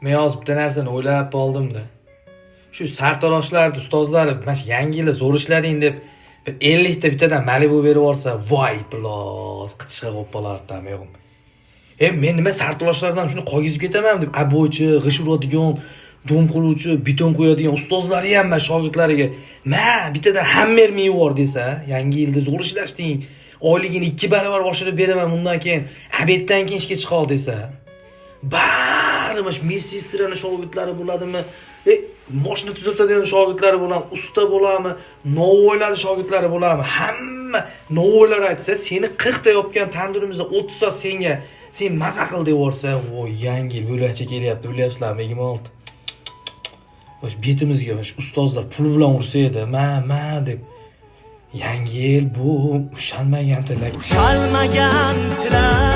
Men hozir bitta narsani o'ylab qoldim-da. Shu sartaroshlar, ustozlar, mana shu yangi yilda zo'r ishlading deb bir 50 ta bittadan Malibu berib yuborsa, voy plos, qitishga qo'yib qolardi men. Men nima sartaroshlardan shuni qo'ygizib ketaman deb, abochi, g'ish uradigan, dom qiluvchi, beton qo'yadigan ustozlari ham mana shogirdlariga, bittadan hammer ming yubor desa, yangi yilda zo'r ishlashding, oyligini 2 barobar oshirib beraman bundan keyin, abetdan keyin ishga chiq ol desa. Barimiz Messistrani shogirdlari bo'ladimi? Mashina tuzatadigan shogirdlari bo'ladimi? Usta bo'ladimi? Novo'ylar shogirdlari bo'ladimi? Hamma novo'ylar aytsa, seni 40 ta yopgan tandirimizda 30 ta senga, sen maza qil deb yorsa, voy yangi yil bo'lacha kelyapti, bilyapsizlarmi? 26. Bosh betimizga bosh ustozlar pul bilan ursa edi, deb. Yangi yil bu ushalmagan tilak. Ushalmagan tilak.